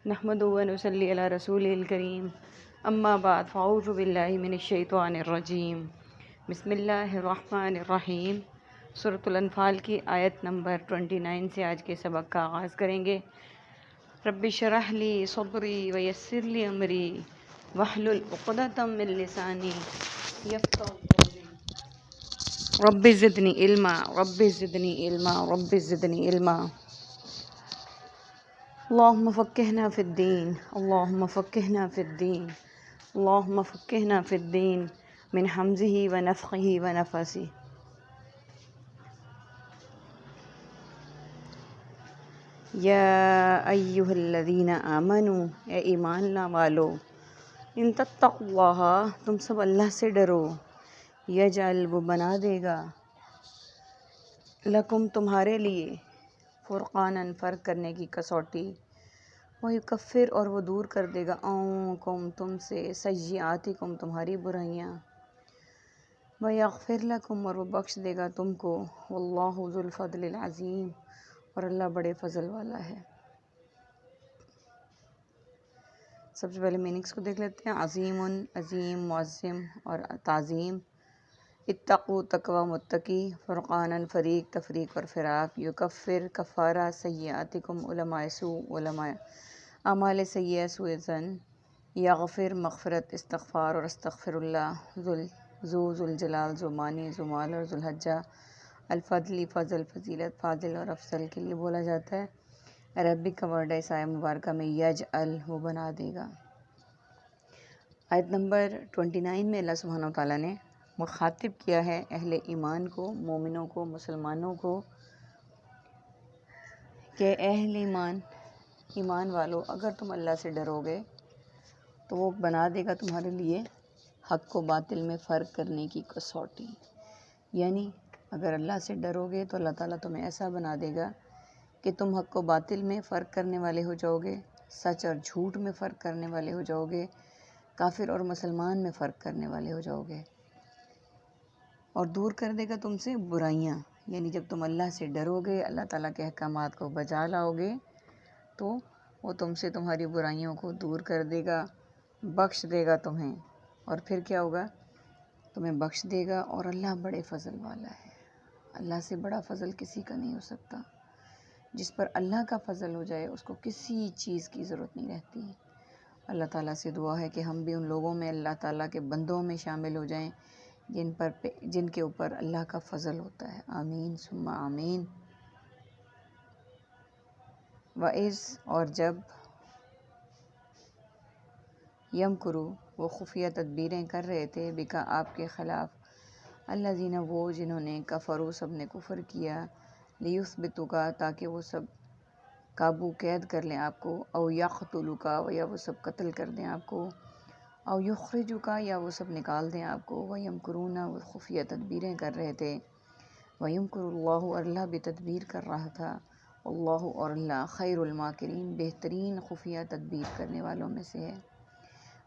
نحمدہ و نصلی علی رسولہ الکریم اما بعد فاعوذ باللہ من الشیطان الرجیم بسم اللہ الرحمن الرحیم۔ سورۃ الانفال کی آیت نمبر 29 سے آج کے سبق کا آغاز کریں گے۔ رب اشرح لی صدری ویسر لی امری واحلل عقدۃ من لسانی یفقہوا قولی۔ رب زدنی علما رب زدنی علما رب زدنی علما۔ اللہم فقہنا فی الدین اللہم فقہنا فی الدین اللہم فقہنا فی الدین من حمزہ ونفخہ ونفثہ۔ یا ایہا الذین آمنوا، اے ایمان لا والو، ان تتقوا اللہ، تم سب اللہ سے ڈرو، یجعل، وہ بنا دے گا، لکم، تمہارے لیے، فرقاناً، فرق کرنے کی کسوٹی، وَيُكَفِّرْ، اور وہ دور کر دے گا، عنکم، تم سے، سیئاتکم، تمہاری برائیاں، وَيَغْفِرْ لَكُمْ، اور وہ بخش دے گا تم کو، وَاللَّهُ ذُو الْفَضْلِ الْعَظِيمِ، اور اللہ بڑے فضل والا ہے۔ سب سے پہلے میننگس کو دیکھ لیتے ہیں۔ عظیم، عظیم، معظم اور تعظیم۔ اتقوا، تقوی، متقی۔ فرقاناً، فریق، تفریق اور فراق۔ یکفر، کفارہ، سیئاتکم، علماء سوء، علماء اعمال سیئہ، سوء ظن۔ یغفر، مغفرت، استغفار اور استغفر اللہ۔ ذو الجلال، ذو معنی، ذو مال اور ذو الحجہ۔ الفضلی، فضل، فضیلت، فاضل اور افضل کے لیے بولا جاتا ہے۔ عربک کا ورڈ ہے اس آیہ مبارکہ میں یجعل، وہ بنا دے گا۔ آیت نمبر 29 میں اللہ سبحانہ وتعالیٰ نے مخاطب کیا ہے اہل ایمان کو، مومنوں کو، مسلمانوں کو، کہ اہل ایمان والو، اگر تم اللہ سے ڈرو گے تو وہ بنا دے گا تمہارے لیے حق و باطل میں فرق کرنے کی کسوٹی۔ یعنی اگر اللہ سے ڈرو گے تو اللہ تعالیٰ تمہیں ایسا بنا دے گا کہ تم حق و باطل میں فرق کرنے والے ہو جاؤ گے، سچ اور جھوٹ میں فرق کرنے والے ہو جاؤ گے، کافر اور مسلمان میں فرق کرنے والے ہو جاؤ گے، اور دور کر دے گا تم سے برائیاں۔ یعنی جب تم اللہ سے ڈرو گے، اللہ تعالیٰ کے احکامات کو بجا لاؤ گے تو وہ تم سے تمہاری برائیوں کو دور کر دے گا، بخش دے گا تمہیں، اور پھر کیا ہوگا؟ تمہیں بخش دے گا، اور اللہ بڑے فضل والا ہے۔ اللہ سے بڑا فضل کسی کا نہیں ہو سکتا۔ جس پر اللہ کا فضل ہو جائے اس کو کسی چیز کی ضرورت نہیں رہتی۔ اللہ تعالیٰ سے دعا ہے کہ ہم بھی ان لوگوں میں، اللہ تعالیٰ کے بندوں میں شامل ہو جائیں جن کے اوپر اللہ کا فضل ہوتا ہے۔ آمین ثم آمین۔ وَإِذْ، اور جب، یمکروا، وہ خفیہ تدبیریں کر رہے تھے، بکا، آپ کے خلاف، الذین، وہ جنہوں نے، کفروا، سب نے کفر کیا، لیثبتوک، تاکہ وہ سب قابو قید کر لیں آپ کو، او یقتلوک، یا وہ سب قتل کر دیں آپ کو، او یخرجوک، یا وہ سب نکال دیں آپ کو، وَیمکرون، وہ خفیہ تدبیریں کر رہے تھے، وَیمکر اللہ، اور اللہ بھی تدبیر کر رہا تھا، اللہ، اور اللہ، خیر الماکرین، بہترین خفیہ تدبیر کرنے والوں میں سے ہے۔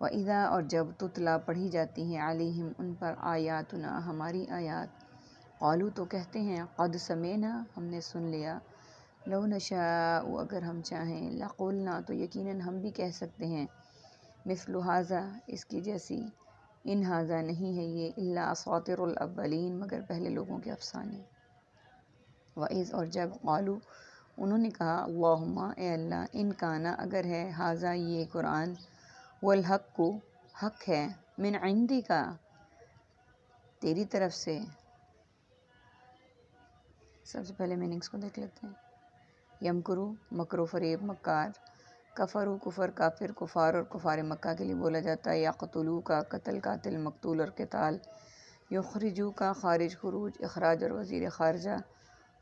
وَإِذَا، اور جب، تتلیٰ، پڑھی جاتی ہیں، علیہم، ان پر، آیاتنا، ہماری آیات، قالوا، تو کہتے ہیں، قد سمعنا، ہم نے سن لیا، لو نشاء، اگر ہم چاہیں، لقلنا، تو یقیناً ہم بھی کہہ سکتے ہیں، مثل ھذا، اس کی جیسی، ان ھذا، نہیں ہے یہ، الا اساطیر الاولین، مگر پہلے لوگوں کے افسانے۔ وَإِذْ، اور جب، قالوا، انہوں نے کہا، اللہم، اے اللہ، ان کانا، اگر ہے، ھذا، یہ قرآن، والحق، حق ہے، من عندک، تیری طرف سے۔ سب سے پہلے میننگس کو دیکھ لیتے ہیں۔ یمکرو، مکر و فریب، مکار۔ کفرو، کفر، کافر، کفار اور کفار مکہ کے لیے بولا جاتا ہے۔ یقتلو کا، قتل، قاتل، مقتول اور قتال۔ یخرجو کا، خارج، خروج، اخراج اور وزیر خارجہ۔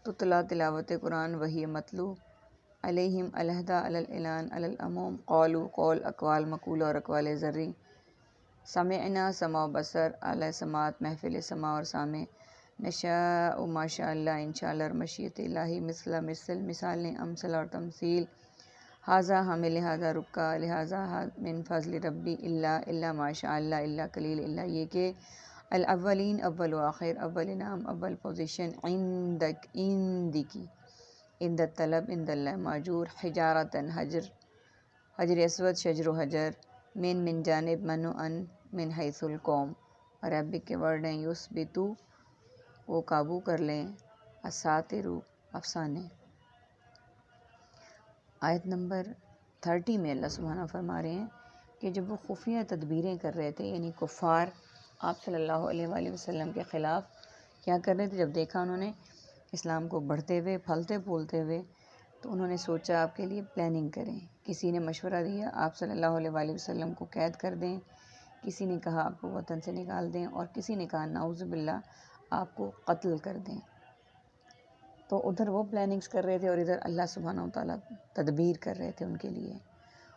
تتلیٰ، تلاوت قرآن، وہی، متلو، علیہم، علیحدہ، علی الاعلان، علی العموم، قولو، قول، اقوال، مقول اور اقوال ذری۔ سمعنا، سمع و بصر، اعلی سماعت، محفل سماع اور سامع۔ نشاء، ماشاء اللہ، انشاءاللہ اور مشیت الہی، مثل، مثل، مثالیں، امثل اور تمثیل۔ ھذا، ہمیں، لہذا، رکا، لہذا، من فضل ربی، الا ماشاء اللہ، الا قلیل، الا یہ کہ، الاولین، اول و آخر، اول نام، اول پوزیشن، عندک، عندکی، عند طلب، عند اللہ، ماجور، حجارتاً، حجر، حجر اسود شجر و حجر، من جانب من و ان من حیث القوم، عربک کے ورڈ ہیں یثبتو وہ قابو کر لیں، اساطیرو افسانے۔ آیت نمبر 30 میں اللہ سبحانہ فرما رہے ہیں کہ جب وہ خفیہ تدبیریں کر رہے تھے، یعنی کفار آپ صلی اللہ علیہ وآلہ وسلم کے خلاف کیا کر رہے تھے، جب دیکھا انہوں نے اسلام کو بڑھتے ہوئے پھلتے پھولتے ہوئے، تو انہوں نے سوچا آپ کے لیے پلاننگ کریں۔ کسی نے مشورہ دیا آپ صلی اللہ علیہ وآلہ وسلم کو قید کر دیں، کسی نے کہا آپ کو وطن سے نکال دیں، اور کسی نے کہا نعوذ باللہ آپ کو قتل کر دیں۔ تو ادھر وہ پلاننگز کر رہے تھے اور ادھر اللہ سبحانہ و تعالیٰ تدبیر کر رہے تھے ان کے لیے،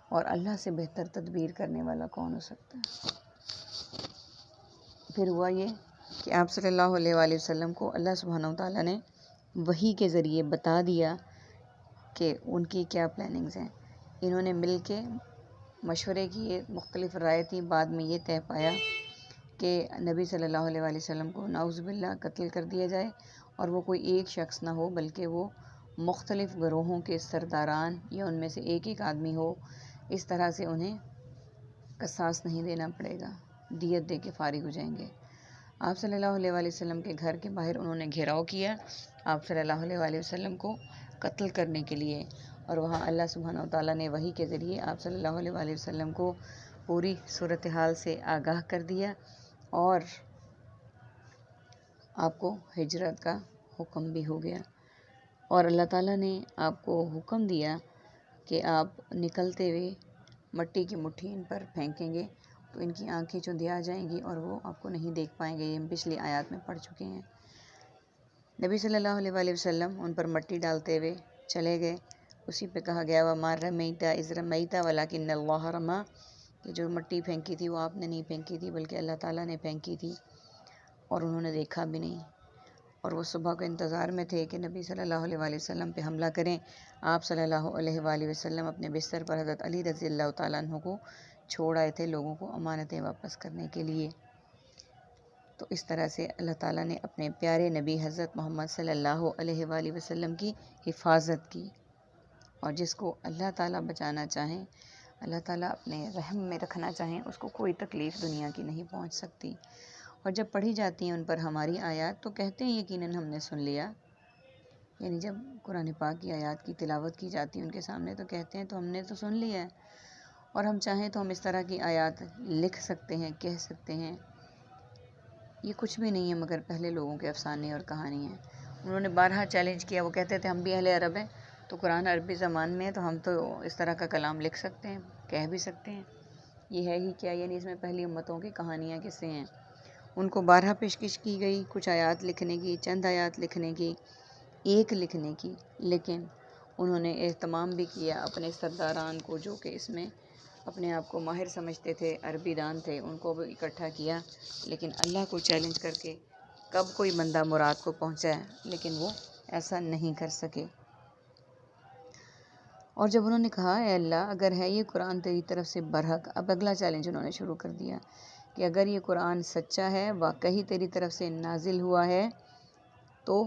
اور اللہ سے بہتر تدبیر کرنے والا کون ہو سکتا ہے۔ پھر ہوا یہ کہ آپ صلی اللہ علیہ وآلہ وسلم کو اللہ سبحانہ و تعالیٰ نے وحی کے ذریعے بتا دیا کہ ان کی کیا پلاننگز ہیں۔ انہوں نے مل کے مشورے کیے، مختلف رائے تھی، بعد میں یہ طے پایا کہ نبی صلی اللہ علیہ وآلہ وسلم کو نعوذ باللہ قتل کر دیا جائے، اور وہ کوئی ایک شخص نہ ہو بلکہ وہ مختلف گروہوں کے سرداران یا ان میں سے ایک ایک آدمی ہو، اس طرح سے انہیں قصاص نہیں دینا پڑے گا، دیت دے کے فارغ ہو جائیں گے۔ آپ صلی اللہ علیہ وآلہ وسلم کے گھر کے باہر انہوں نے گھیراؤ کیا آپ صلی اللہ علیہ وآلہ وسلم کو قتل کرنے کے لیے، اور وہاں اللہ سبحانہ و تعالیٰ نے وحی کے ذریعے آپ صلی اللہ علیہ وآلہ وسلم کو پوری صورتحال سے آگاہ کر دیا، اور آپ کو ہجرت کا حکم بھی ہو گیا، اور اللہ تعالیٰ نے آپ کو حکم دیا کہ آپ نکلتے ہوئے مٹی کی مٹھی ان پر پھینکیں گے تو ان کی آنکھیں چندھیا جائیں گی اور وہ آپ کو نہیں دیکھ پائیں گے۔ یہ ہم پچھلی آیات میں پڑھ چکے ہیں۔ نبی صلی اللہ علیہ وآلہ وسلم ان پر مٹی ڈالتے ہوئے چلے گئے، اسی پہ کہا گیا وَمَا رَمَيْتَ إِذْ رَمَيْتَ وَلَكِنَّ اللَّهَ رَمَى، کہ جو مٹی پھینکی تھی وہ آپ نے نہیں پھینکی تھی بلکہ اللہ تعالیٰ نے پھینکی تھی، اور انہوں نے دیکھا بھی نہیں، اور وہ صبح کے انتظار میں تھے کہ نبی صلی اللہ علیہ وآلہ وسلم پہ حملہ کریں۔ آپ صلی اللہ علیہ وآلہ وسلم اپنے بستر پر حضرت علی رضی اللہ تعالیٰ عنہ کو چھوڑ آئے تھے لوگوں کو امانتیں واپس کرنے کے لیے۔ تو اس طرح سے اللہ تعالیٰ نے اپنے پیارے نبی حضرت محمد صلی اللہ علیہ وآلہ وسلم کی حفاظت کی، اور جس کو اللہ تعالیٰ بچانا چاہیں، اللہ تعالیٰ اپنے رحم میں رکھنا چاہیں، اس کو کوئی تکلیف دنیا کی نہیں پہنچ سکتی۔ اور جب پڑھی جاتی ہیں ان پر ہماری آیات تو کہتے ہیں یقیناً ہم نے سن لیا، یعنی جب قرآن پاک کی آیات کی تلاوت کی جاتی ہے ان کے سامنے تو کہتے ہیں تو ہم نے تو سن لیا ہے، اور ہم چاہیں تو ہم اس طرح کی آیات لکھ سکتے ہیں، کہہ سکتے ہیں۔ یہ کچھ بھی نہیں ہے مگر پہلے لوگوں کے افسانے اور کہانی ہیں۔ انہوں نے بارہا چیلنج کیا، وہ کہتے تھے ہم بھی اہل عرب ہیں، تو قرآن عربی زبان میں ہے تو ہم تو اس طرح کا کلام لکھ سکتے ہیں، کہہ بھی سکتے ہیں، یہ ہے ہی کیا، یعنی اس میں پہلی امتوں کی کہانیاں قصے ہیں۔ ان کو بارہا پیشکش کی گئی کچھ آیات لکھنے کی، چند آیات لکھنے کی، ایک لکھنے کی، لیکن انہوں نے اہتمام بھی کیا اپنے سرداران کو جو کہ اس میں اپنے آپ کو ماہر سمجھتے تھے، عربی دان تھے، ان کو بھی اکٹھا کیا، لیکن اللہ کو چیلنج کر کے کب کوئی بندہ مراد کو پہنچا ہے، لیکن وہ ایسا نہیں کر سکے۔ اور جب انہوں نے کہا اے اللہ اگر ہے یہ قرآن تیری طرف سے برحق، اب اگلا چیلنج انہوں نے شروع کر دیا کہ اگر یہ قرآن سچا ہے، واقعی تیری طرف سے نازل ہوا ہے، تو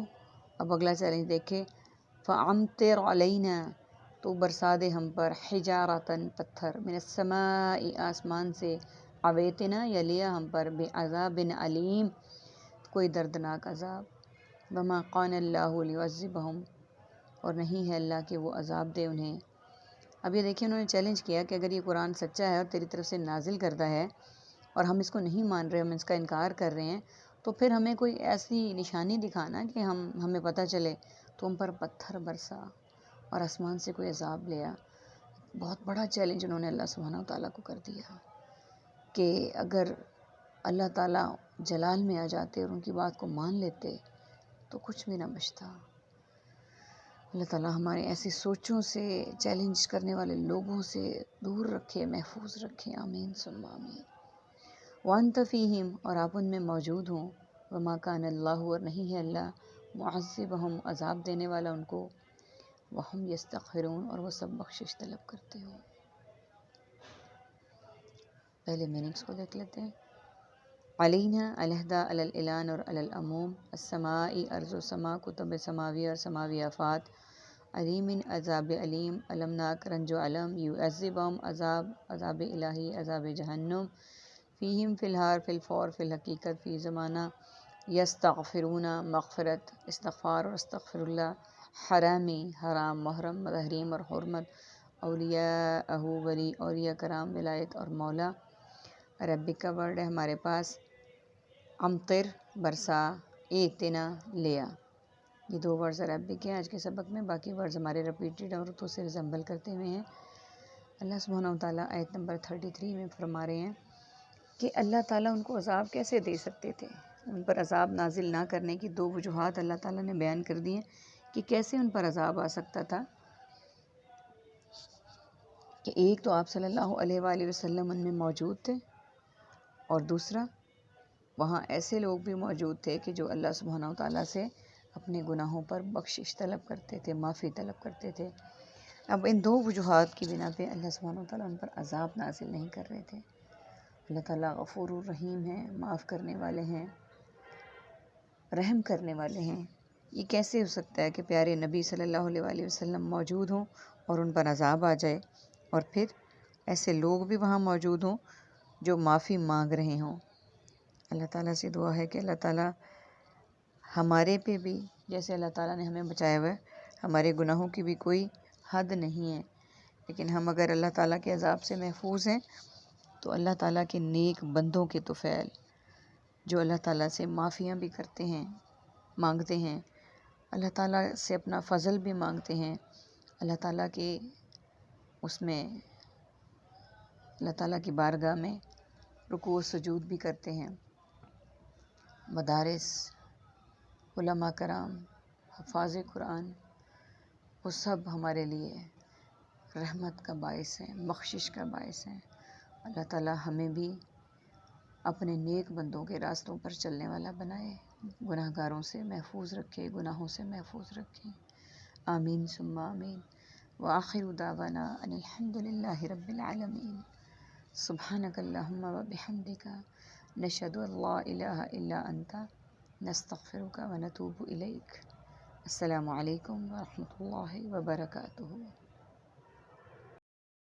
اب اگلا چیلنج دیکھے فَأَمْطِرْ عَلَيْنَا، تو برسا دے ہم پر حجارتاً پتھر، من السماء آسمان سے، عویتنا یا لیا ہم پر، بعذاب علیم کوئی دردناک عذاب، وما قان اللہ لیعذبہم، اور نہیں ہے اللہ کہ وہ عذاب دے انہیں۔ اب یہ دیکھیں انہوں نے چیلنج کیا کہ اگر یہ قرآن سچا ہے اور تیری طرف سے نازل کردہ ہے اور ہم اس کو نہیں مان رہے، ہم اس کا انکار کر رہے ہیں، تو پھر ہمیں کوئی ایسی نشانی دکھانا کہ ہمیں پتہ چلے، تو ہم پر پتھر برسا اور آسمان سے کوئی عذاب لیا۔ بہت بڑا چیلنج انہوں نے اللہ سبحانہ و تعالیٰ کو کر دیا کہ اگر اللہ تعالیٰ جلال میں آ جاتے اور ان کی بات کو مان لیتے تو کچھ بھی نہ بچتا۔ اللہ تعالیٰ ہمارے ایسی سوچوں سے، چیلنج کرنے والے لوگوں سے دور رکھے، محفوظ رکھے، آمین ثم آمین۔ وَأَنْتَ فِيهِمْ، اور آپ ان میں موجود ہوں، وَمَا كَانَ اللَّهُ، اور نہیں ہے اللہ، مُعَذِّبَهُمْ، عذاب دینے والا ان کو، وَهُمْ يَسْتَغْفِرُونَ، اور وہ سب بخشش طلب کرتے ہوں۔ پہلے میننگس کو دیکھ لیتے ہیں۔ علینا علیحدہ، علی الاعلان اور علی العموم، السمائی ارض و سما، کتب سماوی اور سماوی آفات، علیم عذاب علیم المناک رنج و علم یعذبہم عذاب الہی عذاب جہنم فیہم فی الحال فی الفور فی الحقیقت فی زمانہ یستغفرون مغفرت استغفار اور استغفر اللہ حرامی حرام محرم تحریم اور حرمت اولیاء ولی اولیاء کرام ولایت اور مولا ربک کا ورڈ ہے ہمارے پاس امطر برسا ایتنا لیا یہ 2 ورڈز عربک ہیں آج کے سبق میں باقی ورڈز ہمارے ریپیٹڈ اور اردو سے ریزمبل کرتے ہوئے ہیں اللہ سبحانہ و تعالیٰ آیت نمبر 33 میں فرما رہے ہیں کہ اللہ تعالیٰ ان کو عذاب کیسے دے سکتے تھے ان پر عذاب نازل نہ کرنے کی 2 وجوہات اللہ تعالیٰ نے بیان کر دی ہیں کہ کیسے ان پر عذاب آ سکتا تھا کہ ایک تو آپ صلی اللہ علیہ وآلہ وسلم ان میں موجود تھے اور دوسرا وہاں ایسے لوگ بھی موجود تھے کہ جو اللہ سبحانہ و تعالیٰ سے اپنے گناہوں پر بخشش طلب کرتے تھے معافی طلب کرتے تھے اب ان 2 وجوہات کی بنا پہ اللہ سبحانہ و تعالیٰ ان پر عذاب نازل نہیں کر رہے تھے اللہ تعالیٰ غفور الرحیم ہیں معاف کرنے والے ہیں رحم کرنے والے ہیں یہ کیسے ہو سکتا ہے کہ پیارے نبی صلی اللہ علیہ وآلہ وسلم موجود ہوں اور ان پر عذاب آ جائے اور پھر ایسے لوگ بھی وہاں موجود ہوں جو معافی مانگ رہے ہوں اللہ تعالیٰ سے دعا ہے کہ اللہ تعالیٰ ہمارے پہ بھی جیسے اللہ تعالیٰ نے ہمیں بچایا ہوا ہے ہمارے گناہوں کی بھی کوئی حد نہیں ہے لیکن ہم اگر اللہ تعالیٰ کے عذاب سے محفوظ ہیں تو اللہ تعالیٰ کے نیک بندوں کے طفیل جو اللہ تعالیٰ سے معافیاں بھی کرتے ہیں مانگتے ہیں اللہ تعالیٰ سے اپنا فضل بھی مانگتے ہیں اللہ تعالیٰ کے اس میں اللہ تعالیٰ کی بارگاہ میں رکوع و سجود بھی کرتے ہیں مدارس علماء کرام حفاظ قرآن وہ سب ہمارے لیے رحمت کا باعث ہیں بخشش کا باعث ہیں اللہ تعالیٰ ہمیں بھی اپنے نیک بندوں کے راستوں پر چلنے والا بنائے گناہ گاروں سے محفوظ رکھے گناہوں سے محفوظ رکھے آمین ثم آمین وآخر دعوانا ان الحمد للہ رب العالمین سبحانک اللہم وبحمدک نشہد ان لا الہ الا انت نستغفرک ونتوب الیک السلام علیکم ورحمۃ اللہ وبرکاتہ